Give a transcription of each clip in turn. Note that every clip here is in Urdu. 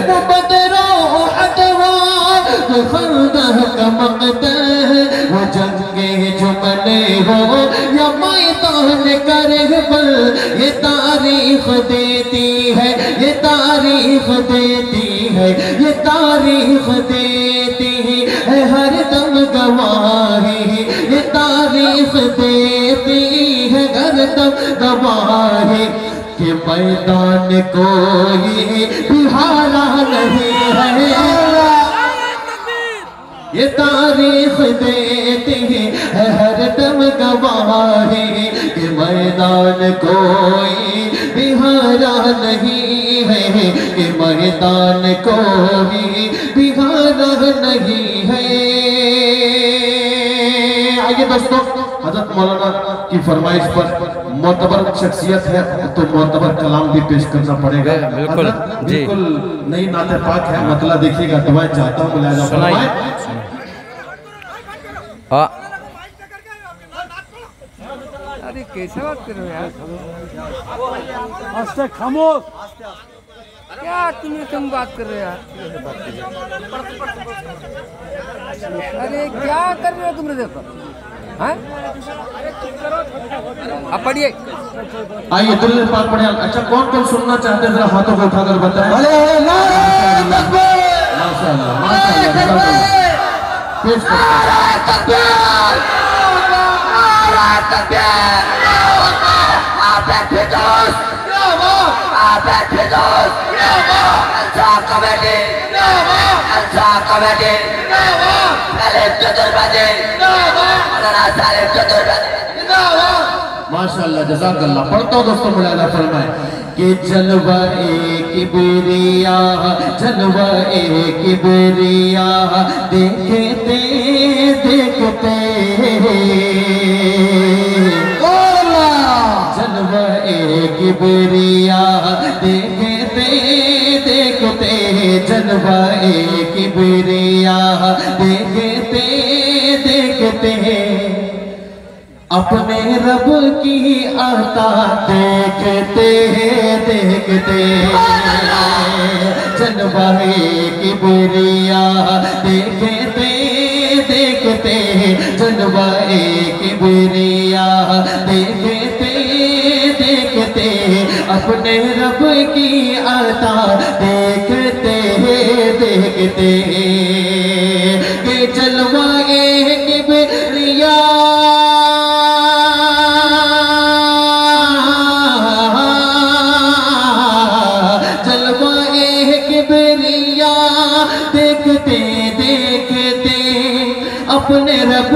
وہ بدر و احد ہو خندق کا مقتل، وہ جنگ جمل ہو یا میدان کربل، یہ تاریخ دیتی ہے، یہ تاریخ دیتی ہے، یہ تاریخ دیتی ہے ہر دم گواہی، یہ تاریخ دیتی ہے ہر دم گواہی کہ میدان کوئی بھی ہارا نہیں ہے، یہ تاریخ دیتی ہے ہر دم گواہی کہ میدان کوئی بھی ہارا نہیں ہے، کہ میدان کوئی بھی ہارا نہیں ہے۔ آئیے دوستو، حضرت مولانا کی فرمائش پر معتبر شخصیت ہے تو معتبر کلام بھی پیش کرنا پڑے گا۔ حضرت بالکل نئی نعت پاک ہے، مطلع دیکھیے گا، دعائیں چاہتا ہوں ملاحظہ فرمائیں۔ ارے کیسے بات کر رہے ہو یار؟ آستے خاموش، کیا تم بات کر رہے ہو یار؟ ارے کیا کر رہے ہو تم نے؟ دیکھو اب پڑھیے، آئیے دل پاک پڑھیں۔ اچھا کون کون سننا چاہتے ہیں ذرا ہاتھوں کو اٹھا کر بتائیں۔ ماشاءاللہ ماشاءاللہ، پیش کرتے ہیں۔ ماشاءاللہ جزاک اللہ۔ پڑھتا ہوں دوستوں ملاحظہ فرمائیں کہ جلوہ کبریاء، جلوہ کبریاء دیکھتے دیکھتے، جلوہ کبریاء دیکھتے دیکھتے، جلوہ کبریاء دیکھتے دیکھتے، اپنے رب کی عطا دیکھتے دیکھتے، جلوہ کبریاء دیکھتے دیکھتے، جلوہ کبریاء دیکھتے دیکھتے، اپنے رب کی عطا دیکھتے دیکھتے، کہ جلوہ کبریاء دیکھتے دیکھتے، اپنے رب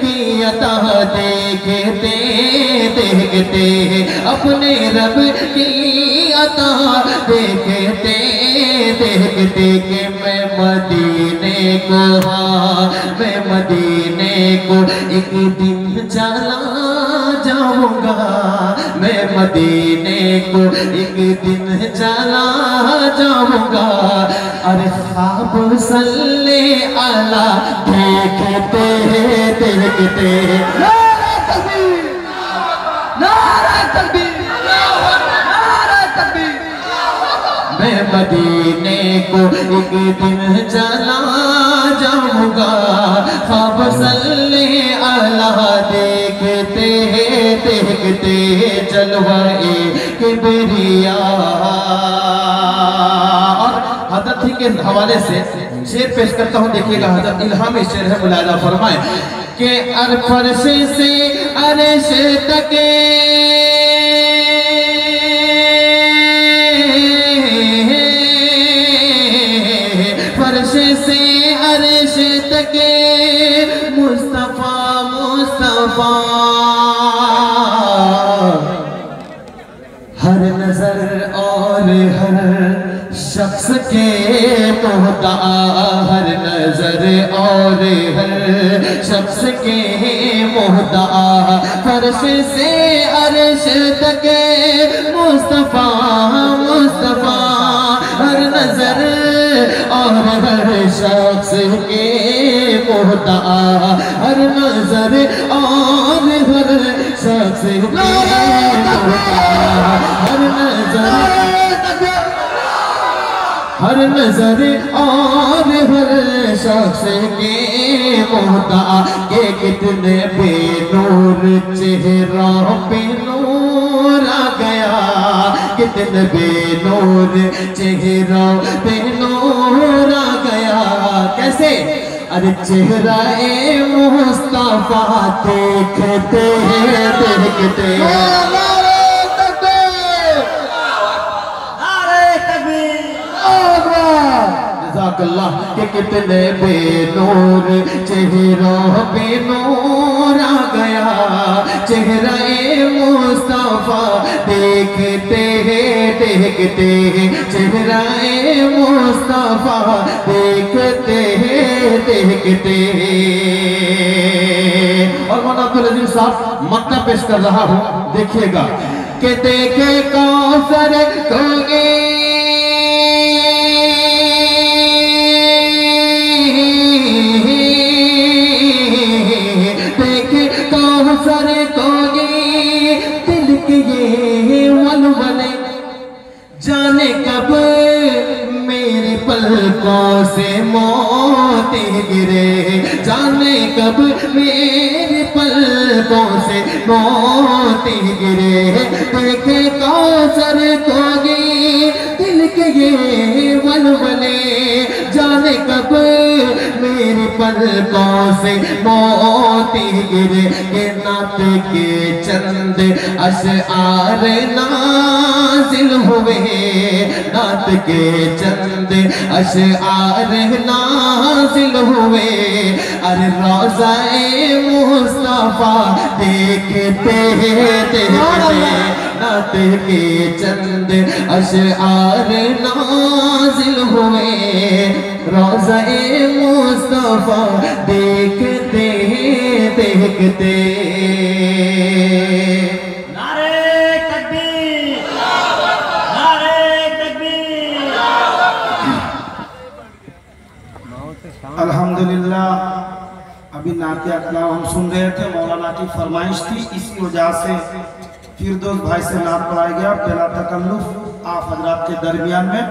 کی عطا دیکھتے دیکھتے، اپنے رب کی عطا دیکھتے دیکھتے، کہ میں مدینے کو، ہاں میں مدینے کو ایک دن چلا جاؤں گا، میں مدینے کو ایک دن چلا جاؤں گا، ارے خواب صلی اللہ دیکھتے دیکھتے، نعرہ تکبیر، نعرہ تکبیر، نعرہ تکبیر، میں مدینے کو ایک دن چلا جاؤں گا، خواب صلی اللہ دیکھتے دیکھتے، جلوہ کبریاء۔ اور حضرت ہی کے حوالے سے شعر پیش کرتا ہوں، دیکھیے گا حضرت الہامی شعر ہے، ملاحظہ فرمائیں کہ فرش سے عرش تک، فرش سے عرش تک، مصطفیٰ مصطفیٰ، ہر نظر اور ہر شخص کے مہدع، ہر نظر اور ہر شخص کے مہدع، فرش سے عرش تک مصطفیٰ مصطفیٰ، ہر نظر اور ہر شخص کے مہدع، ہر نظر اور ہر شخص کے مہدع، ہر نظر ہر نظر اور ہر شخص کے محتا کہ کتنے بے نور چہروں پہ نور آ گیا کتنے بے نور چہروں پہ نور آ گیا کیسے ارے چہرہ مصطفیٰ دیکھتے دیکھتے جزاک اللہ کہ کتنے بے نور چہروں پہ نور آ گیا چہرہ مصطفیٰ دیکھتے دیکھتے چہرہ مصطفیٰ دیکھتے دیکھتے اور مولانا عبدالعزیز صاحب مقطع پیش کر رہا ہوں دیکھیے گا کہ دیکھے کوثر کوئی سارے کوئی دل کے یہ ولولے جانے کب میرے پلکوں سے موت گرے جانے کب میرے پلکوں سے موت گرے دیکھے کوثر کوئی دل کے یہ ولولے جانے کب میرے پلکوں سے موت گرے کہ نعت کے چند اشعار نازل ہوئے نعت کے چند اشعار نازل ہوئے ارے روضہ مصطفیٰ دیکھتے دیکھتے نعت کے چند اشعار نازل ہوئے روضہ مصطفیٰ دیکھتے دیکھتے نعرہ تکبیر نعرہ تکبیر الحمدللہ ابھی نعت اکلام ہم سن رہے تھے مولانا کی فرمائش تھی اس کی وجہ سے فردوس بھائی سے نعت پڑھایا گیا بلا تکلف آپ حضرات کے درمیان میں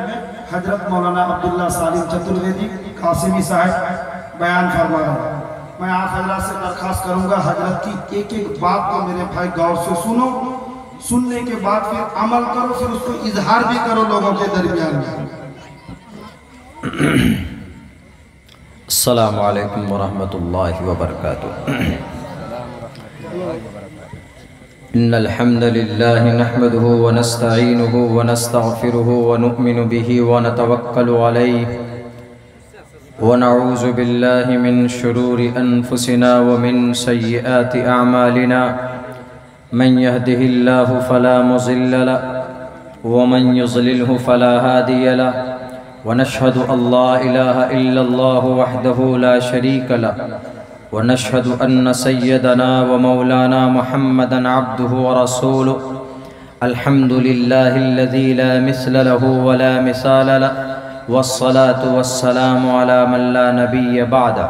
حضرت مولانا عبداللہ سالم چترویدی قاسمی صاحب بیان فرما رہا ہوں میں آپ حضرات سے درخواست کروں گا حضرت کی ایک ایک بات کو میرے بھائی غور سے سنو سننے کے بعد پھر عمل کرو پھر اس کو اظہار بھی کرو لوگوں کے درمیان میں السلام علیکم ورحمۃ اللہ وبرکاتہ ان الحمد للہ نحمده ونستعینه ونستغفره ونؤمن به ونتوکل علیہ ونعوذ باللہ من شرور انفسنا ومن سیئات اعمالنا من يهده الله فلا مضل له ومن يضلله فلا هادي له ونشهد ان لا اله الا الله وحده لا شريك له ونشهد أن سيدنا ومولانا محمدًا عبده ورسوله الحمد لله الذي لا مثل له ولا مثال له والصلاة والسلام على من لا نبي بعده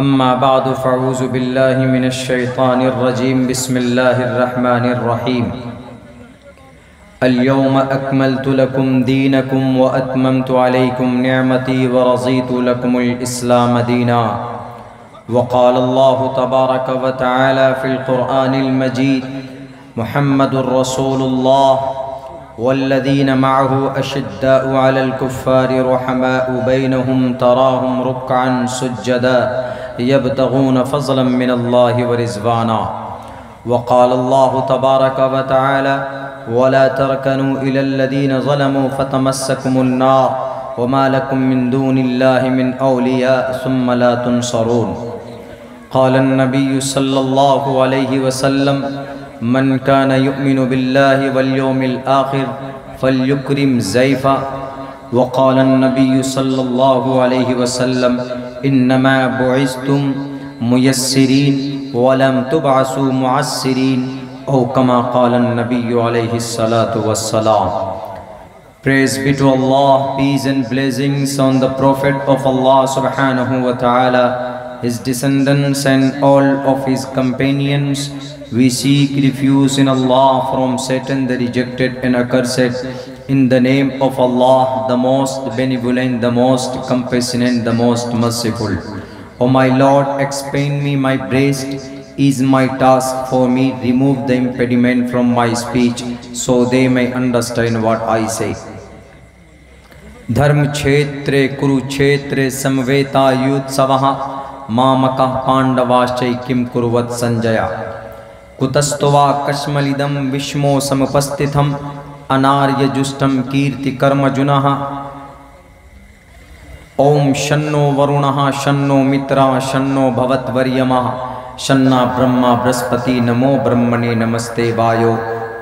أما بعد فأعوذ بالله من الشيطان الرجيم بسم الله الرحمن الرحيم اليوم أكملت لكم دينكم وأتممت عليكم نعمتي ورضيت لكم الإسلام دينا وقال الله تبارك وتعالى في القرآن المجيد محمد رسول الله والذين معه أشداء على الكفار رحماء بينهم تراهم ركعا سجدا يبتغون فضلا من الله ورضوانا وقال الله تبارك وتعالى ولا تركنوا إلى الذين ظلموا فتمسكم النار وما لكم من دون الله من أولياء ثم لا تنصرون قال النبي صلى الله عليه وسلم من كان يؤمن بالله واليوم الآخر فليكرم ضيفه وقال النبي صلى الله عليه وسلم إنما بعثتم ميسرين ولم تبعثوا معسرين أو كما قال النبي عليه الصلاة والسلام. Praise be to Allah, peace and blessings on the Prophet of Allah subhanahu wa ta'ala, his descendants and all of his companions. We seek refuge in Allah from Satan the rejected and accursed, In the name of Allah, the most benevolent, the most compassionate, the most merciful. O my Lord, expand me my breast is my task for me. Remove the impediment from my speech so they may understand what I say. Dharm kshetre kurukshetre samveta yutsavaha mamaka pandavashai kim kurvat sanjaya kutastova kashmalidam vishmo samapastitham anarya justam kirti karma junaha om shanno varunaha shanno mitra shanno bhavat varyamaha shanna brahma braspati namo brahmane namaste vayo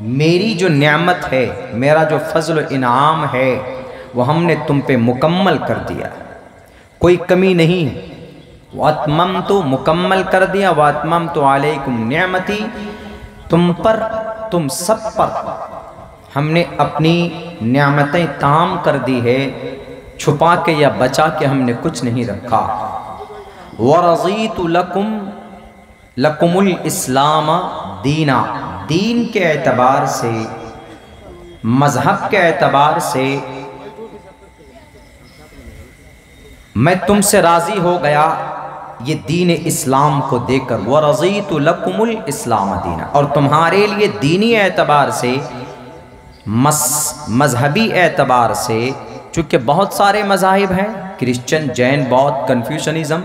میری جو نعمت ہے، میرا جو فضل و انعام ہے، وہ ہم نے تم پہ مکمل کر دیا، کوئی کمی نہیں۔ وَأَتْمَمْتُ مکمل کر دیا، وَأَتْمَمْتُ عَلَيْكُمْ نعمتی، تم پر، تم سب پر ہم نے اپنی نعمتیں تام کر دی ہے، چھپا کے یا بچا کے ہم نے کچھ نہیں رکھا۔ وَرَضِيتُ لَكُمُ الْإِسْلَامَ دِينًا، دین کے اعتبار سے، مذہب کے اعتبار سے میں تم سے راضی ہو گیا یہ دین اسلام کو دے کر۔ وَرَضِيتُ لَكُمُ الْإِسْلَامَ دِينًا، اور تمہارے لیے دینی اعتبار سے، مذہبی اعتبار سے، چونکہ بہت سارے مذاہب ہیں، کرسچن، جین، بودھ، کنفیوشنزم،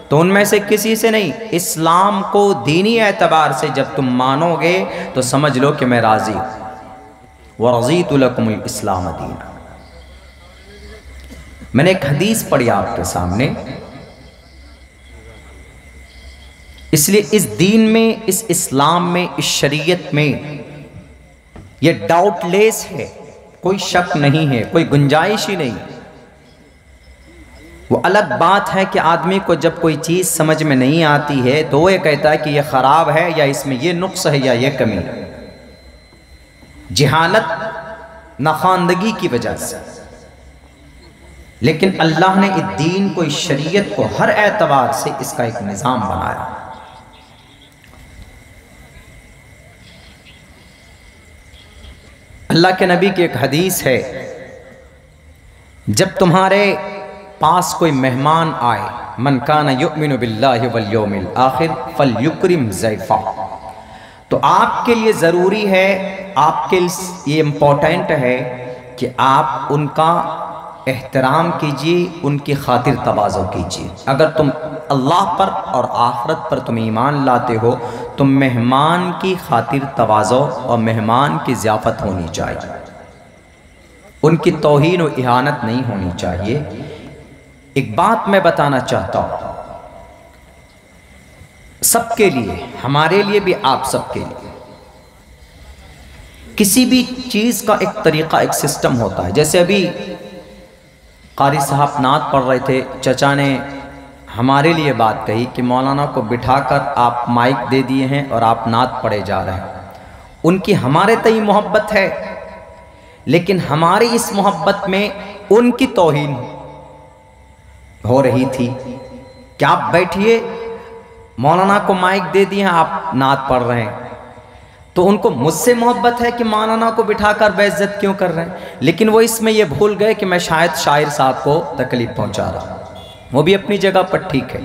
تو ان میں سے کسی سے نہیں، اسلام کو دینی اعتبار سے جب تم مانو گے تو سمجھ لو کہ میں راضی ہوں۔ وَرَضِيتُ لَكُمُ الْإِسْلَامَ دِينًا۔ میں نے ایک حدیث پڑھی آپ کے سامنے، اس لیے اس دین میں، اس اسلام میں، اس شریعت میں یہ ڈاؤٹ لیس ہے، کوئی شک نہیں ہے، کوئی گنجائش ہی نہیں۔ وہ الگ بات ہے کہ آدمی کو جب کوئی چیز سمجھ میں نہیں آتی ہے تو وہ یہ کہتا ہے کہ یہ خراب ہے، یا اس میں یہ نقص ہے، یا یہ کمی ہے، جہالت، ناخواندگی کی وجہ سے۔ لیکن اللہ نے اس دین کو، اس شریعت کو ہر اعتبار سے اس کا ایک نظام بنایا۔ اللہ کے نبی کی ایک حدیث ہے، جب تمہارے پاس کوئی مہمان آئے، من کان یؤمن باللہ والیوم الآخر فلیکرم ضیفہ، تو آپ کے لیے ضروری ہے، آپ کے لیے یہ امپورٹنٹ ہے کہ آپ ان کا احترام کیجئے، ان کی خاطر تواضع کیجئے۔ اگر تم اللہ پر اور آخرت پر تم ایمان لاتے ہو تو مہمان کی خاطر تواضع اور مہمان کی ضیافت ہونی چاہیے، ان کی توہین و اہانت نہیں ہونی چاہیے۔ ایک بات میں بتانا چاہتا ہوں سب کے لیے، ہمارے لیے بھی، آپ سب کے لیے، کسی بھی چیز کا ایک طریقہ، ایک سسٹم ہوتا ہے۔ جیسے ابھی قاری صاحب نعت پڑھ رہے تھے، چچا نے ہمارے لیے بات کہی کہ مولانا کو بٹھا کر آپ مائک دے دیے ہیں اور آپ نعت پڑھے جا رہے ہیں۔ ان کی ہمارے تئیں محبت ہے، لیکن ہماری اس محبت میں ان کی توہین ہو رہی تھی کہ آپ بیٹھیے، مولانا کو مائک دے دیے ہیں، آپ نعت پڑھ رہے ہیں۔ تو ان کو مجھ سے محبت ہے کہ مولانا کو بٹھا کر بے عزت کیوں کر رہے ہیں، لیکن وہ اس میں یہ بھول گئے کہ میں شاید شاعر صاحب کو تکلیف پہنچا رہا ہوں۔ وہ بھی اپنی جگہ پر ٹھیک ہے،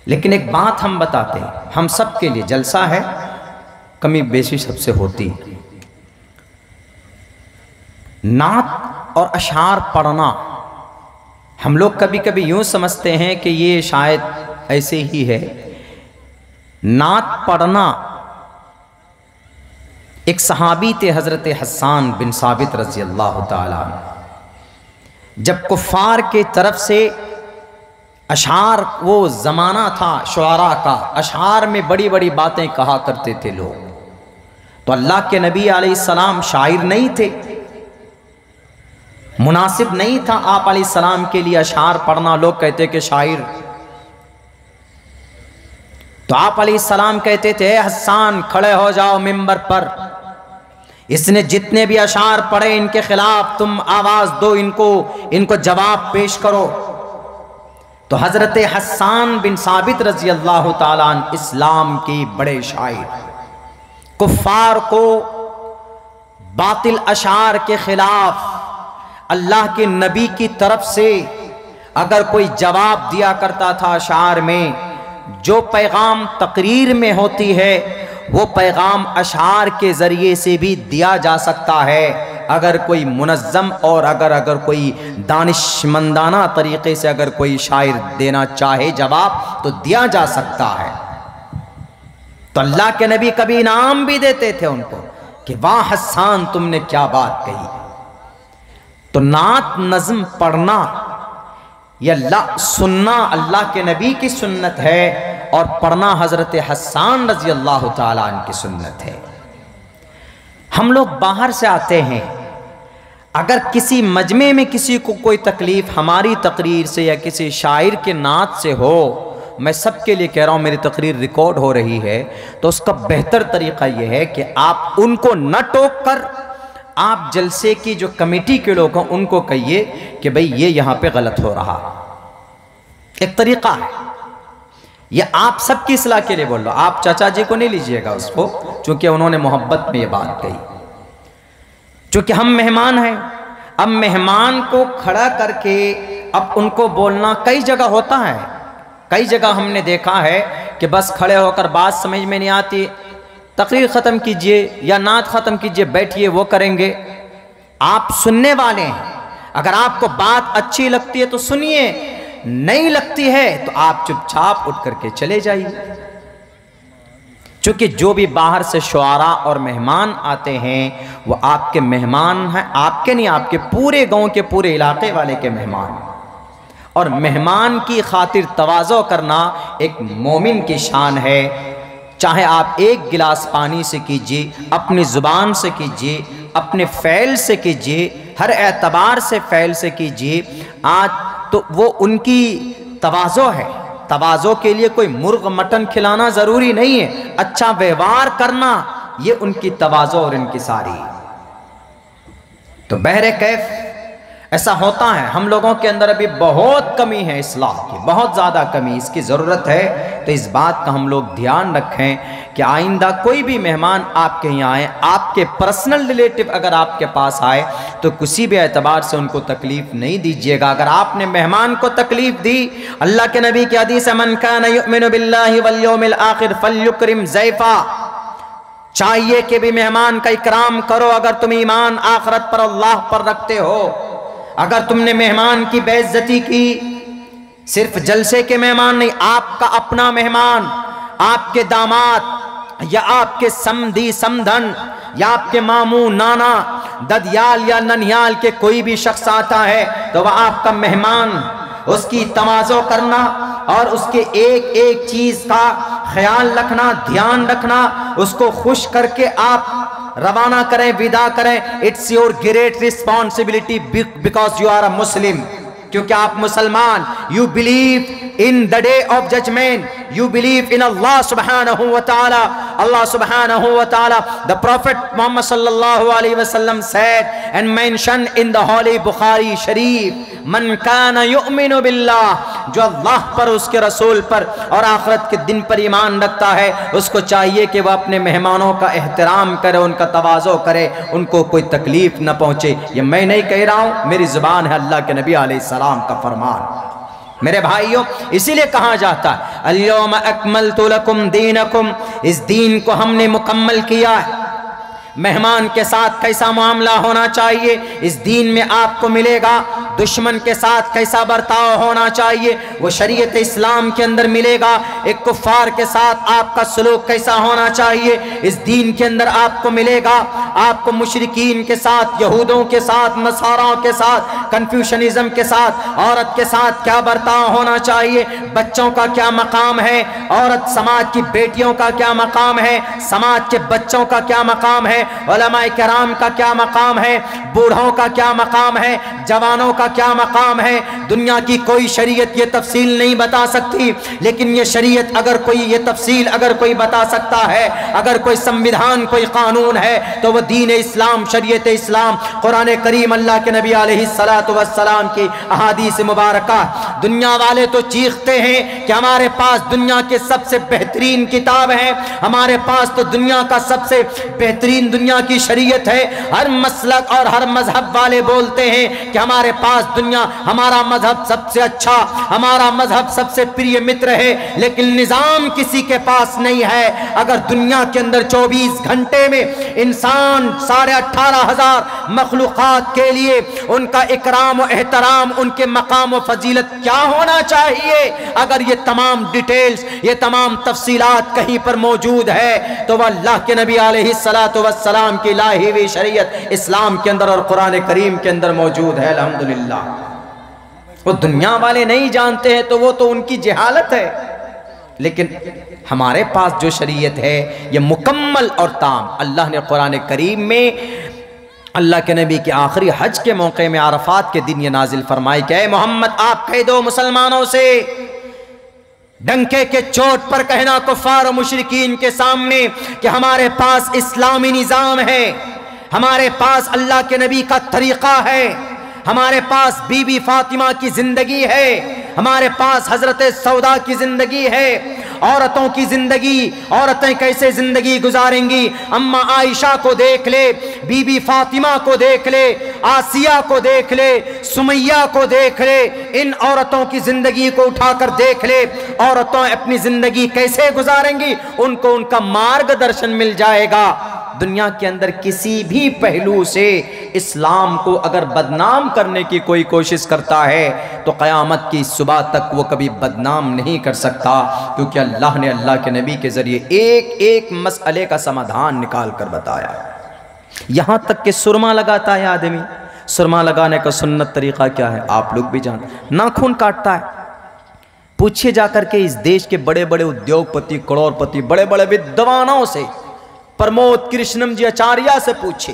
لیکن ایک بات ہم بتاتے ہیں، ہم سب کے لیے جلسہ ہے، کمی بیشی سب سے ہوتی ہے۔ نعت اور اشعار پڑھنا ہم لوگ کبھی کبھی یوں سمجھتے ہیں کہ یہ شاید ایسے ہی ہے۔ نعت پڑھنا، ایک صحابی تھے حضرت حسان بن ثابت رضی اللہ تعالیٰ عنہ، جب کفار کے طرف سے اشعار، وہ زمانہ تھا شعراء کا، اشعار میں بڑی بڑی باتیں کہا کرتے تھے لوگ، تو اللہ کے نبی علیہ السلام شاعر نہیں تھے، مناسب نہیں تھا آپ علیہ السلام کے لیے اشعار پڑھنا۔ لوگ کہتے کہ شاعر، تو آپ علیہ السلام کہتے تھے اے حسان کھڑے ہو جاؤ منبر پر، اس نے جتنے بھی اشعار پڑھے ان کے خلاف تم آواز دو، ان کو جواب پیش کرو۔ تو حضرت حسان بن ثابت رضی اللہ تعالیٰ عنہ اسلام کی بڑے شاعر، کفار کو باطل اشعار کے خلاف اللہ کے نبی کی طرف سے اگر کوئی جواب دیا کرتا تھا اشعار میں، جو پیغام تقریر میں ہوتی ہے وہ پیغام اشعار کے ذریعے سے بھی دیا جا سکتا ہے۔ اگر کوئی منظم اور اگر کوئی دانشمندانہ طریقے سے اگر کوئی شاعر دینا چاہے جواب تو دیا جا سکتا ہے۔ تو اللہ کے نبی کبھی انعام بھی دیتے تھے ان کو کہ واہ حسان تم نے کیا بات کہی۔ تو نعت نظم پڑھنا یا سننا اللہ کے نبی کی سنت ہے، اور پڑھنا حضرت حسان رضی اللہ تعالیٰ عنہ کی سنت ہے۔ ہم لوگ باہر سے آتے ہیں، اگر کسی مجمع میں کسی کو کوئی تکلیف ہماری تقریر سے یا کسی شاعر کے نعت سے ہو، میں سب کے لیے کہہ رہا ہوں میری تقریر ریکارڈ ہو رہی ہے، تو اس کا بہتر طریقہ یہ ہے کہ آپ ان کو نہ ٹوک کر آپ جلسے کی جو کمیٹی کے لوگ ہیں ان کو کہیے کہ بھئی یہ یہاں پہ غلط ہو رہا، ایک طریقہ ہے یہ، آپ سب کی اصلاح کے لیے بول رہا. آپ چاچا جی کو نہیں لیجئے گا اس کو، چونکہ انہوں نے محبت میں یہ بات کہی. چونکہ ہم مہمان ہیں، اب مہمان کو کھڑا کر کے اب ان کو بولنا کئی جگہ ہوتا ہے، کئی جگہ ہم نے دیکھا ہے کہ بس کھڑے ہو کر بات سمجھ میں نہیں آتی، تقریر ختم کیجئے یا نعت ختم کیجئے، بیٹھئے وہ کریں گے. آپ سننے والے ہیں، اگر آپ کو بات اچھی لگتی ہے تو سنیے، نہیں لگتی ہے تو آپ چپ چاپ اٹھ کر کے چلے جائیے. چونکہ جو بھی باہر سے شعراء اور مہمان آتے ہیں وہ آپ کے مہمان ہیں، آپ کے نہیں، آپ کے پورے گاؤں کے پورے علاقے والے کے مہمان. اور مہمان کی خاطر تواضع کرنا ایک مومن کی شان ہے. چاہے آپ ایک گلاس پانی سے کیجئے، اپنی زبان سے کیجئے، اپنے فعل سے کیجئے، ہر اعتبار سے فعل سے کیجئے. آج تو وہ ان کی تواضع ہے. تواضع کے لیے کوئی مرغ مٹن کھلانا ضروری نہیں ہے، اچھا ویوہار کرنا یہ ان کی تواضع اور ان کی ساری. تو بہرکیف ایسا ہوتا ہے، ہم لوگوں کے اندر ابھی بہت کمی ہے اصلاح کی، بہت زیادہ کمی، اس کی ضرورت ہے. تو اس بات کا ہم لوگ دھیان رکھیں کہ آئندہ کوئی بھی مہمان آپ کے یہاں آئے، آپ کے پرسنل ریلیٹو اگر آپ کے پاس آئے تو کسی بھی اعتبار سے ان کو تکلیف نہیں دیجیے گا. اگر آپ نے مہمان کو تکلیف دی، اللہ کے نبی کی حدیث ہے من کان یؤمن باللہ والیوم الآخر فلیکرم ضیفا، چاہیے کہ بھی مہمان کا اکرام کرو اگر تم ایمان آخرت پر اللہ پر رکھتے ہو. اگر تم نے مہمان کی بے عزتی کی، صرف جلسے کے مہمان نہیں، آپ کا اپنا مہمان، آپ کے داماد یا آپ کے سمدھی سمدھن یا آپ کے ماموں نانا ددیال یا ننیال کے کوئی بھی شخص آتا ہے تو وہ آپ کا مہمان، اس کی تواضع کرنا اور اس کے ایک ایک چیز کا خیال رکھنا، دھیان رکھنا، اس کو خوش کر کے آپ روانہ کریں، ودا کریں. It's your great responsibility because you are a Muslim, کیونکہ آپ مسلمان. You believe in the day of judgement, you believe in Allah سبحانہ و تعالی. اللہ سبحانہ و تعالی, the Prophet Muhammad sallallahu alaihi wasallam said and mentioned in the Holy Bukhari Sharif, من کان یؤمن باللہ، جو اللہ پر، اس کے رسول پر اور آخرت کے دن پر ایمان رکھتا ہے، اس کو چاہیے کہ وہ اپنے مہمانوں کا احترام کرے، ان کا تواضع کرے، ان کو کوئی تکلیف نہ پہنچے. یہ میں نہیں کہہ رہا ہوں، میری زبان ہے اللہ کے نبی علیہ السلام کا فرمان. میرے بھائیوں، اسی لیے کہا جاتا ہے الیوم اکملت لکم دینکم، اس دین کو ہم نے مکمل کیا ہے. مہمان کے ساتھ کیسا معاملہ ہونا چاہیے اس دین میں آپ کو ملے گا. دشمن کے ساتھ کیسا برتاؤ ہونا چاہیے وہ شریعت اسلام کے اندر ملے گا. ایک کفار کے ساتھ آپ کا سلوک کیسا ہونا چاہیے اس دین کے اندر آپ کو ملے گا. آپ کو مشرکین کے ساتھ، یہودوں کے ساتھ، نصاراؤں کے ساتھ، کنفیوشنزم کے ساتھ، عورت کے ساتھ کیا برتاؤ ہونا چاہیے، بچوں کا کیا مقام ہے، عورت سماج کی بیٹیوں کا کیا مقام ہے، سماج کے بچوں کا کیا مقام ہے، علماء کرام کا کیا مقام ہے، بوڑھوں کا کیا مقام ہے، جوانوں کا کیا مقام ہے. دنیا کی کوئی شریعت یہ تفصیل نہیں بتا سکتی، لیکن یہ شریعت اگر کوئی یہ تفصیل اگر کوئی بتا سکتا ہے، اگر کوئی سمویدھان، کوئی قانون ہے تو وہ دین اسلام، شریعت اسلام، قرآن کریم، اللہ کے نبی علیہ السلام کی احادیث مبارکہ. دنیا والے تو چیختے ہیں کہ ہمارے پاس دنیا کے سب سے بہترین کتاب ہے، ہمارے پاس تو دنیا کا سب سے بہترین دنیا کی شریعت ہے. ہر مسلک اور ہر مذہب والے بولتے ہیں کہ ہمارے پاس دنیا، ہمارا مذہب سب سے اچھا، ہمارا مذہب سب سے پریہ متر ہے. لیکن نظام کسی کے پاس نہیں ہے. اگر دنیا کے اندر 24 گھنٹے میں انسان 18,500 مخلوقات کے لیے ان کا اکرام و احترام، ان کے مقام و فضیلت کیا ہونا چاہیے، اگر یہ تمام ڈیٹیلز، یہ تمام تفصیلات کہیں پر موجود ہے تو وہ اللہ کے نبی علیہ السلام کی لائی ہوئی شریعت اسلام کے اندر اور قرآن کریم کے اندر موجود ہے. الحمدللہ. وہ دنیا والے نہیں جانتے ہیں تو وہ تو ان کی جہالت ہے. لیکن ہمارے پاس جو شریعت ہے یہ مکمل اور تام. اللہ نے قرآن کریم میں اللہ کے نبی کے آخری حج کے موقع میں عرفات کے دن یہ نازل فرمائی کہ اے محمد آپ کہہ دو مسلمانوں سے، ڈنکے کے چوٹ پر کہنا کفار و مشرکین کے سامنے کہ ہمارے پاس اسلامی نظام ہے، ہمارے پاس اللہ کے نبی کا طریقہ ہے، ہمارے پاس بی بی فاطمہ کی زندگی ہے، ہمارے پاس حضرت سودا کی زندگی ہے. عورتوں کی زندگی، عورتیں کیسے زندگی گزاریں گی؟ اما عائشہ کو دیکھ لے، بی بی فاطمہ کو دیکھ لے، آسیہ کو دیکھ لے، سمیہ کو دیکھ لے. ان عورتوں کی زندگی کو اٹھا کر دیکھ لے، عورتوں اپنی زندگی کیسے گزاریں گی، ان کو ان کا مارگ درشن مل جائے گا. دنیا کے اندر کسی بھی پہلو سے اسلام کو اگر بدنام کرنے کی کوئی کوشش کرتا ہے تو قیامت کی صبح تک وہ کبھی بدنام نہیں کر سکتا، کیونکہ اللہ نے اللہ کے نبی کے ذریعے ایک ایک مسئلے کا سمادھان نکال کر بتایا. یہاں تک کہ سرما لگاتا ہے آدمی، سرما لگانے کا سنت طریقہ کیا ہے آپ لوگ بھی جانتے. ناخن کاٹتا ہے. پوچھئے جا کر کے اس دیش کے بڑے بڑے ادیوگ پتی، کروڑ پتی، بڑے بڑے ودوانوں سے، پرمود کرشنم جی آچاریہ سے پوچھے،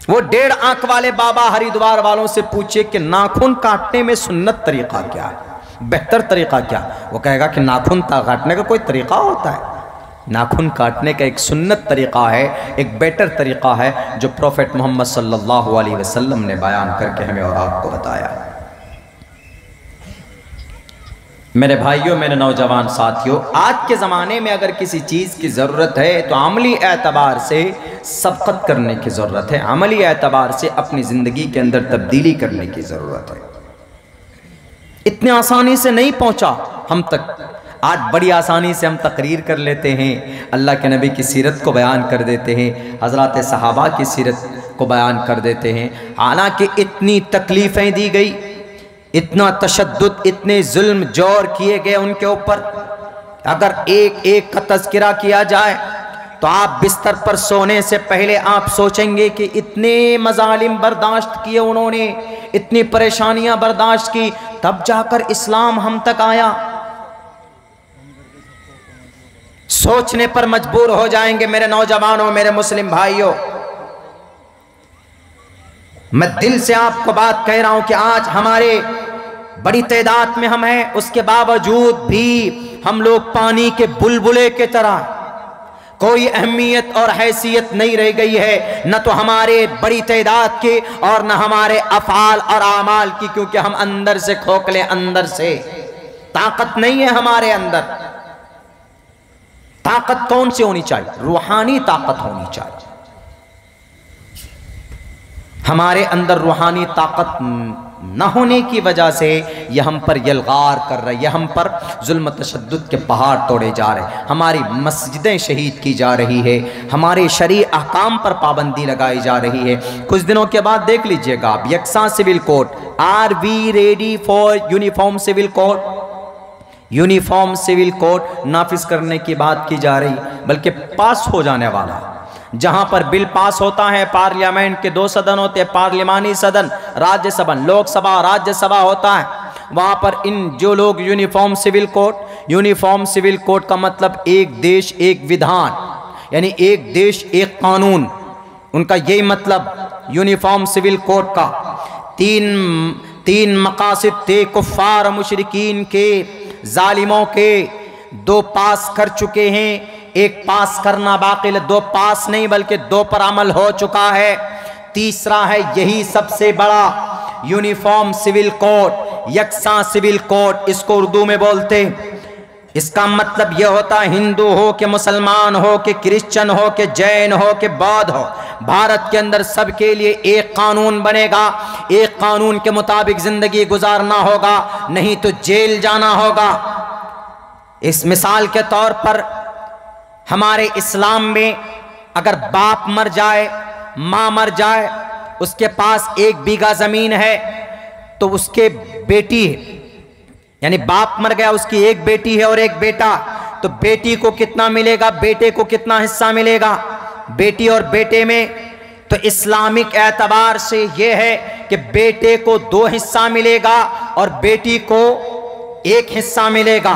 وہ 1.5 آنکھ والے بابا ہریدوار والوں سے پوچھے کہ ناخن کاٹنے میں سنت طریقہ کیا ہے، بہتر طریقہ کیا؟ وہ کہے گا کہ ناخن کاٹنے کا کوئی طریقہ ہوتا ہے؟ ناخن کاٹنے کا ایک سنت طریقہ ہے، ایک بہتر طریقہ ہے جو پروفیٹ محمد صلی اللہ علیہ وسلم نے بیان کر کے ہمیں اور آپ کو بتایا. میرے بھائیوں، میرے نوجوان ساتھیوں، آج کے زمانے میں اگر کسی چیز کی ضرورت ہے تو عملی اعتبار سے سبقت کرنے کی ضرورت ہے، عملی اعتبار سے اپنی زندگی کے اندر تبدیلی کرنے کی ضرورت ہے. اتنی آسانی سے نہیں پہنچا ہم تک. آج بڑی آسانی سے ہم تقریر کر لیتے ہیں، اللہ کے نبی کی سیرت کو بیان کر دیتے ہیں، حضرات صحابہ کی سیرت کو بیان کر دیتے ہیں. حالانکہ اتنی تکلیفیں دی گئی، اتنا تشدد، اتنے ظلم جور کیے گئے ان کے اوپر. اگر ایک ایک کا تذکرہ کیا جائے تو آپ بستر پر سونے سے پہلے آپ سوچیں گے کہ اتنے مظالم برداشت کیے انہوں نے، اتنی پریشانیاں برداشت کی، تب جا کر اسلام ہم تک آیا. سوچنے پر مجبور ہو جائیں گے میرے نوجوانوں، میرے مسلم بھائیوں. میں دل سے آپ کو بات کہہ رہا ہوں کہ آج ہمارے بڑی تعداد میں ہم ہیں، اس کے باوجود بھی ہم لوگ پانی کے بلبلے کے طرح، کوئی اہمیت اور حیثیت نہیں رہ گئی ہے، نہ تو ہمارے بڑی تعداد کے اور نہ ہمارے افعال اور اعمال کی، کیونکہ ہم اندر سے کھوکھلے، اندر سے طاقت نہیں ہے ہمارے اندر. طاقت کون سی ہونی چاہیے؟ روحانی طاقت ہونی چاہیے. ہمارے اندر روحانی طاقت نہ ہونے کی وجہ سے یہ ہم پر یلغار کر رہے، یہ ہم پر ظلم تشدد کے پہاڑ توڑے جا رہے، ہماری مسجدیں شہید کی جا رہی ہے، ہمارے شرعی احکام پر پابندی لگائی جا رہی ہے. کچھ دنوں کے بعد دیکھ لیجئے گا آپ یکساں civil code, are we ready for uniform civil code, uniform civil code نافذ کرنے کی بات کی جا رہی، بلکہ پاس ہو جانے والا. جہاں پر بل پاس ہوتا ہے، پارلیمنٹ کے 2 سدن ہوتے ہیں، پارلیمانی سدن، راجیہ سبھا، لوک سبھا، راجیہ سبھا ہوتا ہے، وہاں پر ان جو لوگ یونیفارم سول کوڈ کا مطلب ایک دیش ایک ودھان، یعنی ایک دیش ایک قانون، ان کا یہی مطلب یونیفارم سول کوڈ کا. تین مقاصد تھے کفار مشرکین کے، ظالموں کے، 2 پاس کر چکے ہیں، ایک پاس کرنا باقی، 2 پاس نہیں بلکہ 2 پر عمل ہو چکا ہے. تیسرا ہے یہی سب سے بڑا یونیفارم سول کوڈ، یکساں سول کوڈ، اس کو اردو میں بولتے. اس کا مطلب یہ ہوتا ہے ہندو ہو کہ مسلمان ہو کہ کرسچن ہو کہ جین ہو کہ بودھ ہو، بھارت کے اندر سب کے لیے ایک قانون بنے گا، ایک قانون کے مطابق زندگی گزارنا ہوگا، نہیں تو جیل جانا ہوگا. اس مثال کے طور پر ہمارے اسلام میں اگر باپ مر جائے، ماں مر جائے، اس کے پاس 1 بیگھہ زمین ہے تو اس کے بیٹی ہے، یعنی باپ مر گیا، اس کی 1 بیٹی ہے اور 1 بیٹا، تو بیٹی کو کتنا ملے گا، بیٹے کو کتنا حصہ ملے گا؟ بیٹی اور بیٹے میں تو اسلامک اعتبار سے یہ ہے کہ بیٹے کو 2 حصہ ملے گا اور بیٹی کو 1 حصہ ملے گا.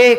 1,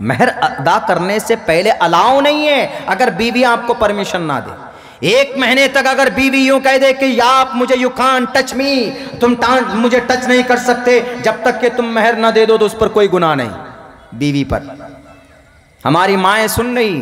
مہر ادا کرنے سے پہلے الاؤ نہیں ہے اگر بیوی آپ کو پرمیشن نہ دے. 1 مہینے تک اگر بیوی یوں کہہ دے کہ یا آپ مجھے یو کانٹ ٹچ می، تم مجھے ٹچ نہیں کر سکتے جب تک کہ تم مہر نہ دے دو، تو اس پر کوئی گناہ نہیں بیوی پر. ہماری مائیں سن رہی.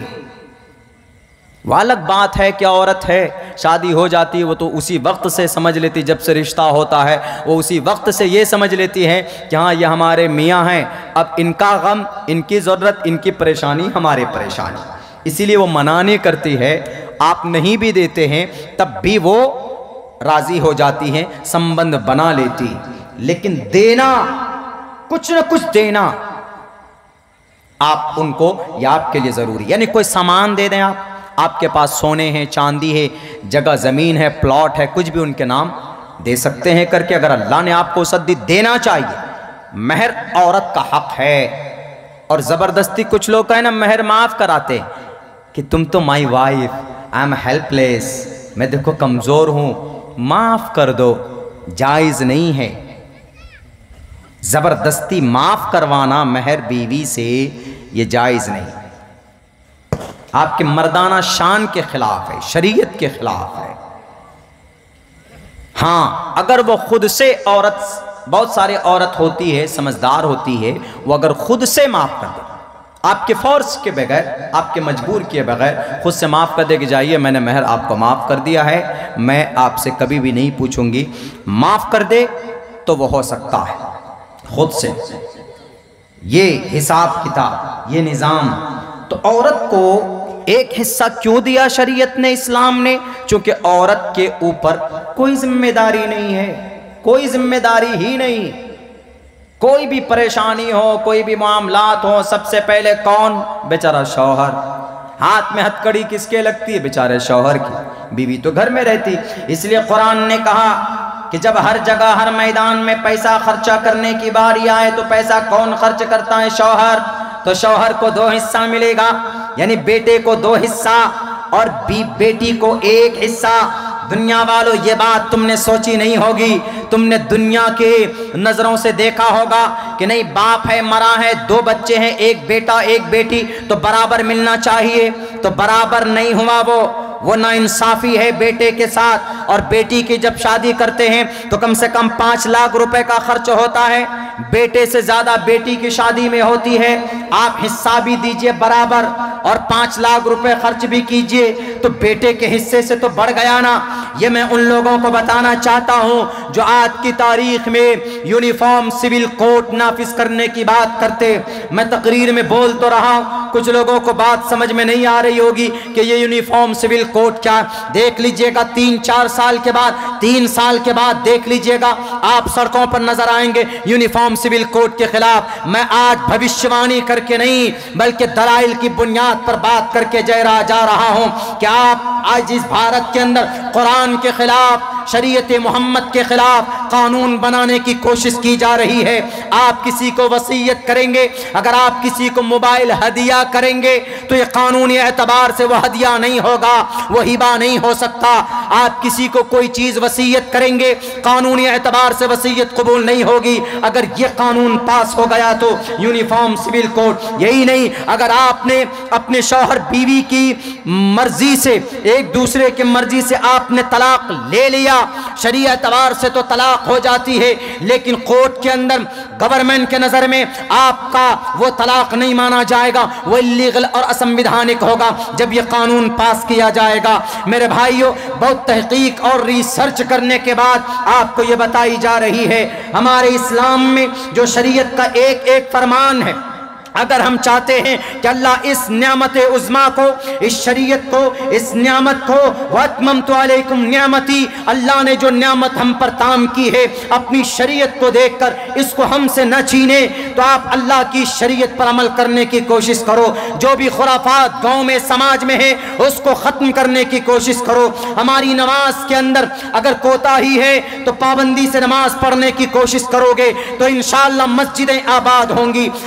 وہ الگ بات ہے کہ عورت ہے، شادی ہو جاتی ہے، وہ تو اسی وقت سے سمجھ لیتی، جب سے رشتہ ہوتا ہے وہ اسی وقت سے یہ سمجھ لیتی ہے کہ ہاں یہ ہمارے میاں ہیں، اب ان کا غم، ان کی ضرورت، ان کی پریشانی ہماری پریشانی. اسی لیے وہ منانے کرتی ہے. آپ نہیں بھی دیتے ہیں تب بھی وہ راضی ہو جاتی ہیں، سمبند بنا لیتی. لیکن دینا، کچھ نہ کچھ دینا آپ ان کو، یہ آپ کے لیے ضروری. یعنی کوئی سامان دے دیں، آپ کے پاس سونے ہیں، چاندی ہے، جگہ زمین ہے، پلاٹ ہے، کچھ بھی ان کے نام دے سکتے ہیں کر کے. اگر اللہ نے آپ کو وسعت دی، دینا چاہیے. مہر عورت کا حق ہے. اور زبردستی کچھ لوگ کہیں نا مہر معاف کراتے کہ تم تو my wife, I am helpless, میں دیکھو کمزور ہوں، معاف کر دو. جائز نہیں ہے. زبردستی معاف کروانا مہر بیوی سے یہ جائز نہیں. آپ کے مردانہ شان کے خلاف ہے، شریعت کے خلاف ہے. ہاں اگر وہ خود سے عورت، بہت سارے عورت ہوتی ہے سمجھدار ہوتی ہے، وہ اگر خود سے معاف کر دے، آپ کے فورس کے بغیر، آپ کے مجبور کیے بغیر خود سے معاف کر دے کہ جائیے میں نے مہر آپ کو معاف کر دیا ہے، میں آپ سے کبھی بھی نہیں پوچھوں گی، معاف کر دے تو وہ ہو سکتا ہے خود سے. یہ حساب کتاب، یہ نظام. تو عورت کو ایک حصہ کیوں دیا شریعت نے، اسلام نے؟ چونکہ عورت کے اوپر کوئی ذمہ داری نہیں ہے، کوئی ذمہ داری ہی نہیں. کوئی بھی پریشانی ہو، کوئی بھی معاملات ہو، سب سے پہلے کون؟ بیچارہ شوہر. ہاتھ میں ہتھ کڑی کس کے لگتی ہے؟ بیچارے شوہر کی. بیوی تو گھر میں رہتی. اس لیے قرآن نے کہا کہ جب ہر جگہ، ہر میدان میں پیسہ خرچہ کرنے کی باری آئے تو پیسہ کون خرچ کرتا ہے؟ شوہر. تو شوہر کو 2 حصہ ملے گا، یعنی بیٹے کو 2 حصہ اور بیٹی کو 1 حصہ. دنیا والو یہ بات تم نے سوچی نہیں ہوگی، تم نے دنیا کے نظروں سے دیکھا ہوگا کہ نہیں باپ ہے، مرا ہے، 2 بچے ہیں، 1 بیٹا 1 بیٹی، تو برابر ملنا چاہیے. تو برابر نہیں ہوا، وہ ناانصافی ہے بیٹے کے ساتھ. اور بیٹی کی جب شادی کرتے ہیں تو کم سے کم 5 لاکھ روپے کا خرچ ہوتا ہے، بیٹے سے زیادہ بیٹی کی شادی میں ہوتی ہے. آپ حصہ بھی دیجئے برابر اور 5 لاکھ روپے خرچ بھی کیجئے، تو بیٹے کے حصے سے تو بڑھ گیا نا. یہ میں ان لوگوں کو بتانا چاہتا ہوں جو آج کی تاریخ میں یونیفارم سول کوڈ نافذ کرنے کی بات کرتے. میں تقریر میں بول تو رہا ہوں، کچھ لوگوں کو بات سمجھ میں نہیں آ رہی ہوگی کہ یہ یونیفارم سول کوڈ کیا. دیکھ لیجئے گا 3-4 سال کے بعد، 3 سال کے بعد دیکھ لیجئے گا آپ سڑکوں پر نظر آئیں گے یونیفارم سول کوڈ کے خلاف. میں آج بھوشیوانی کر کے نہیں بلکہ دلائل کی بنیاد پر بات کر کے جا رہا ہوں کہ آپ آج اس بھارت کے اندر قرآن کے خلاف، شریعت محمد کے خلاف قانون بنانے کی کوشش کی جا رہی ہے. آپ کسی کو وصیت کریں گے، اگر آپ کسی کو موبائل ہدیہ کریں گے تو یہ قانونی اعتبار سے وہ ہدیہ نہیں ہوگا، وہ ہبہ نہیں ہو سکتا. آپ کسی کو کوئی چیز وصیت کریں گے، قانونی اعتبار سے وصیت قبول نہیں ہوگی. اگر یہ قانون پاس ہو گیا تو یونیفارم سول کوڈ. یہی نہیں، اگر آپ نے اپنے شوہر بیوی کی مرضی سے، ایک دوسرے کی مرضی سے آپ نے طلاق لے لیا، شرعی اعتبار سے تو طلاق ہو جاتی ہے، لیکن کورٹ کے اندر گورنمنٹ کے نظر میں آپ کا وہ طلاق نہیں مانا جائے گا، وہ اللیگل اور اسنویدھانک ہوگا جب یہ قانون پاس کیا جائے گا. میرے بھائیوں، بہت تحقیق اور ریسرچ کرنے کے بعد آپ کو یہ بتائی جا رہی ہے ہمارے اسلام میں جو شریعت کا ایک فرمان ہے، اگر ہم چاہتے ہیں کہ اللہ اس نعمت عظما کو، اس شریعت کو، اس نعمت کو وَأَتْمَمْتُ عَلَيْكُمْ نِعْمَتِي، اللہ نے جو نعمت ہم پر تام کی ہے اپنی شریعت کو دیکھ کر اس کو ہم سے نہ چھینے، تو آپ اللہ کی شریعت پر عمل کرنے کی کوشش کرو. جو بھی خرافات گاؤں میں، سماج میں ہے اس کو ختم کرنے کی کوشش کرو. ہماری نماز کے اندر اگر کوتاہی ہے تو پابندی سے نماز پڑھنے کی کوشش کرو گے تو انشاءاللہ مسجدیں آباد ہوں گی.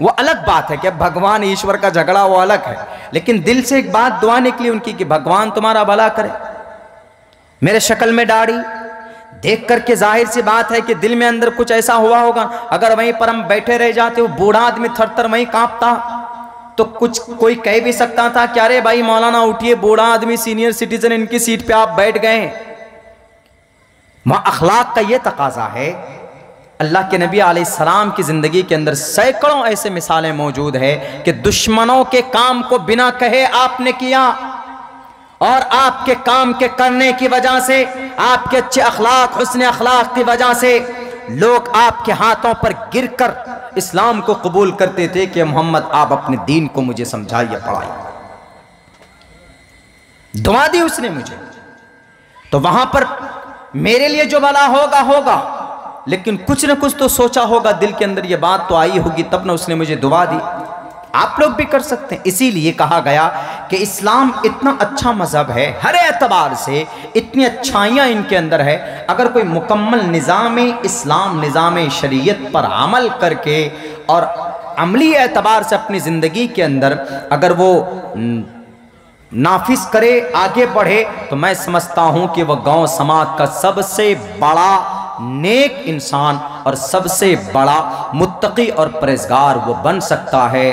وہ الگ بات ہے کہ بھگوان ایشور کا جھگڑا وہ الگ ہے، لیکن دل سے ایک بات دعا نکلی ان کی کہ بھگوان تمہارا بھلا کرے. میرے شکل میں داڑھی دیکھ کر کے ظاہر سی بات ہے کہ دل میں اندر کچھ ایسا ہوا ہوگا. اگر وہیں پر ہم بیٹھے رہ جاتے، وہ بوڑھا آدمی تھر تھر وہیں کانپتا، تو کچھ کوئی کہہ بھی سکتا تھا کہ ارے بھائی مولانا اٹھیے، بوڑھا آدمی سینئر سٹیزن ان کی سیٹ پہ آپ بیٹھ گئے ہیں. وہاں اخلاق کا یہ تقاضا ہے. اللہ کے نبی علیہ السلام کی زندگی کے اندر سینکڑوں ایسے مثالیں موجود ہیں کہ دشمنوں کے کام کو بنا کہے آپ نے کیا، اور آپ کے کام کے کرنے کی وجہ سے، آپ کے اچھے اخلاق، حسن اخلاق کی وجہ سے لوگ آپ کے ہاتھوں پر گر کر اسلام کو قبول کرتے تھے کہ محمد آپ اپنے دین کو مجھے سمجھائیے، پڑھائیے. دعا دی اس نے مجھے. تو وہاں پر میرے لیے جو بھلا ہوگا ہوگا، لیکن کچھ نہ کچھ تو سوچا ہوگا، دل کے اندر یہ بات تو آئی ہوگی، تب نہ اس نے مجھے دعا دی. آپ لوگ بھی کر سکتے ہیں. اسی لیے کہا گیا کہ اسلام اتنا اچھا مذہب ہے، ہر اعتبار سے اتنی اچھائیاں ان کے اندر ہے. اگر کوئی مکمل نظام اسلام، نظام شریعت پر عمل کر کے اور عملی اعتبار سے اپنی زندگی کے اندر اگر وہ نافذ کرے، آگے بڑھے، تو میں سمجھتا ہوں کہ وہ گاؤں سماج کا سب سے بڑا نیک انسان اور سب سے بڑا متقی اور پرہیزگار وہ بن سکتا ہے.